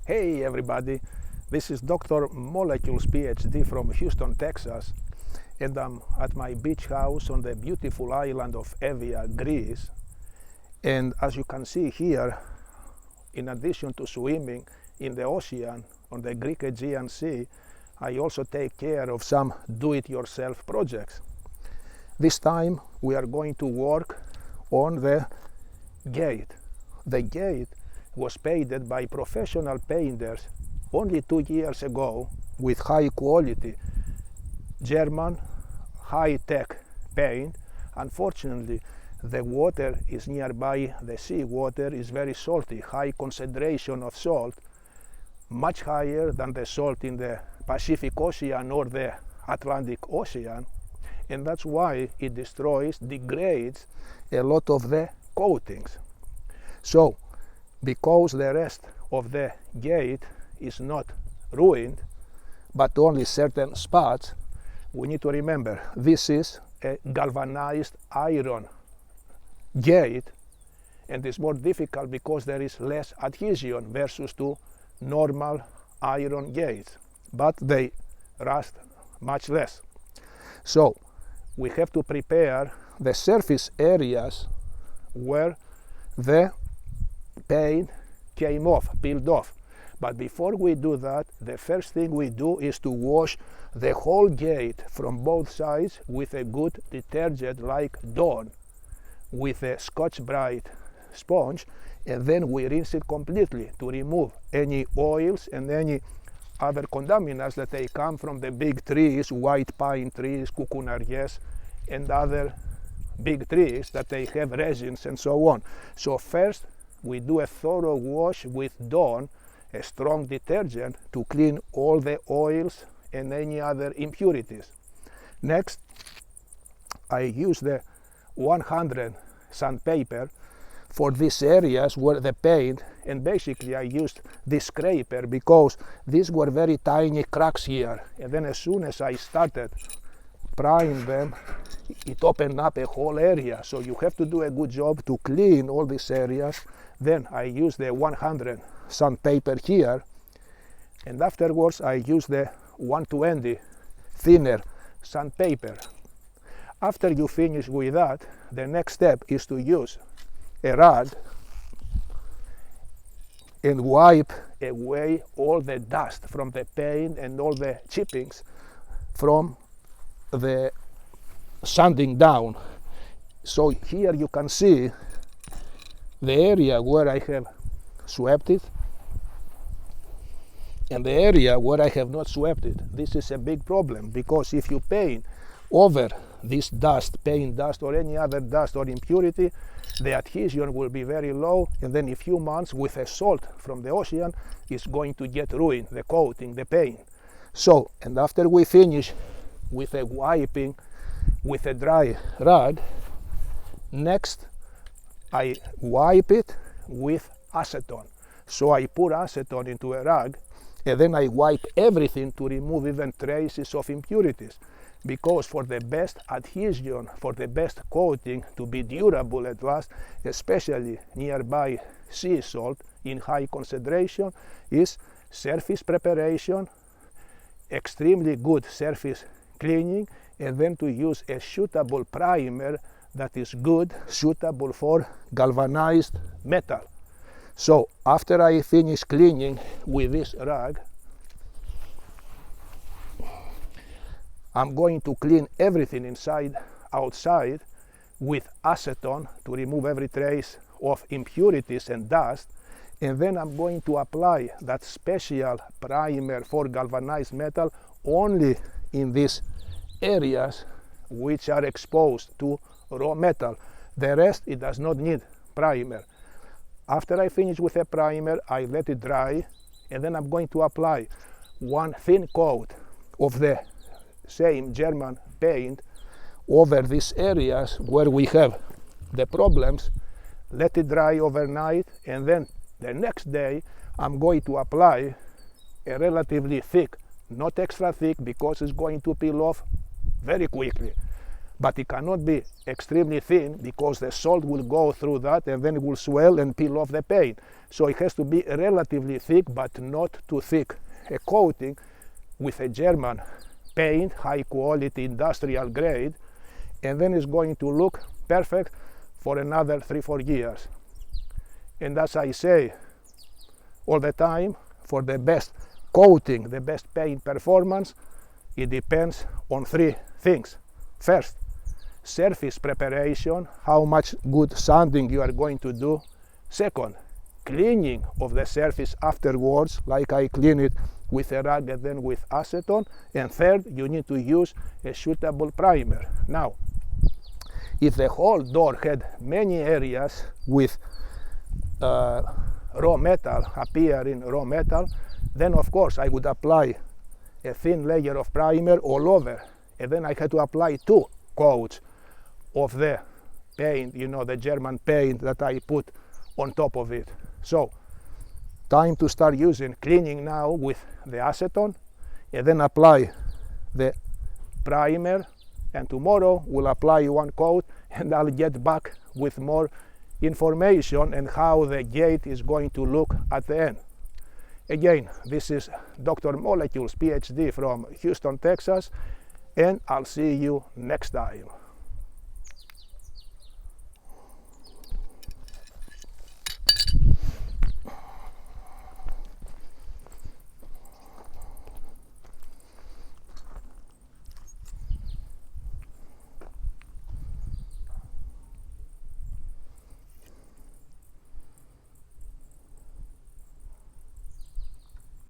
Hey everybody, this is Dr. Moleules PhD from Houston, Texas, and I'm at my beach house on the beautiful island of Evia, Greece. And as you can see here, in addition to swimming in the ocean on the Greek Aegean Sea, I also take care of some do-it-yourself projects. This time we are going to work on the gate. The gate was painted by professional painters only 2 years ago with high quality German high-tech paint. Unfortunately, the water is nearby, the sea water is very salty, high concentration of salt, much higher than the salt in the Pacific Ocean or the Atlantic Ocean, and that's why it degrades a lot of the coatings. So, because the rest of the gate is not ruined, but only certain spots, we need to remember this is a galvanized iron gate, and it's more difficult because there is less adhesion versus to normal iron gates, but they rust much less. So we have to prepare the surface areas where the paint came off, peeled off. But before we do that, the first thing we do is to wash the whole gate from both sides with a good detergent like Dawn, with a Scotch-Brite sponge, and then we rinse it completely to remove any oils and any other contaminants that they come from the big trees, white pine trees, cucunaries, and other big trees that they have resins and so on. So first we do a thorough wash with Dawn, a strong detergent, to clean all the oils and any other impurities. Next, I use the 100 sandpaper for these areas where the paint, and basically I used this scraper because these were very tiny cracks here, and then as soon as I started prying them, it opened up a whole area. So you have to do a good job to clean all these areas. Then I use the 100 sandpaper here, and afterwards I use the 120 thinner sandpaper. After you finish with that, the next step is to use a rag and wipe away all the dust from the paint and all the chippings from the sanding down. So here you can see the area where I have swept it and the area where I have not swept it. This is a big problem, because if you paint over this dust, paint dust or any other dust or impurity, the adhesion will be very low, and then in a few months with a salt from the ocean is going to get ruined, the coating, the paint. So, and after we finish with a wiping with a dry rag, next I wipe it with acetone. So I pour acetone into a rag, and then I wipe everything to remove even traces of impurities. Because for the best adhesion, for the best coating to be durable at last, especially nearby sea salt in high concentration, is surface preparation, extremely good surface cleaning, and then to use a suitable primer that is good, suitable for galvanized metal. So after I finish cleaning with this rag, I'm going to clean everything inside, outside with acetone to remove every trace of impurities and dust, and then I'm going to apply that special primer for galvanized metal only in these areas which are exposed to raw metal. The rest, it does not need primer. After I finish with a primer, I let it dry, and then I'm going to apply one thin coat of the same German paint over these areas where we have the problems, let it dry overnight, and then the next day I'm going to apply a relatively thick, not extra thick because it's going to peel off very quickly, but it cannot be extremely thin because the salt will go through that and then it will swell and peel off the paint. So it has to be relatively thick but not too thick. A coating with a German paint, high quality industrial grade, and then it's going to look perfect for another 3-4 years. And as I say all the time, for the best coating, the best paint performance, it depends on 3 things. First, surface preparation, how much good sanding you are going to do. Second, cleaning of the surface afterwards, like I clean it with a rag and then with acetone. And third, you need to use a suitable primer. Now, if the whole door had many areas with raw metal, appearing raw metal, then of course I would apply a thin layer of primer all over, and then I had to apply 2 coats of the paint, you know, the German paint that I put on top of it. So time to start using cleaning now with the acetone, and then apply the primer, and tomorrow we'll apply 1 coat and I'll get back with more information and how the gate is going to look at the end. Again, this is Dr. Moleules, PhD from Houston, Texas, and I'll see you next time.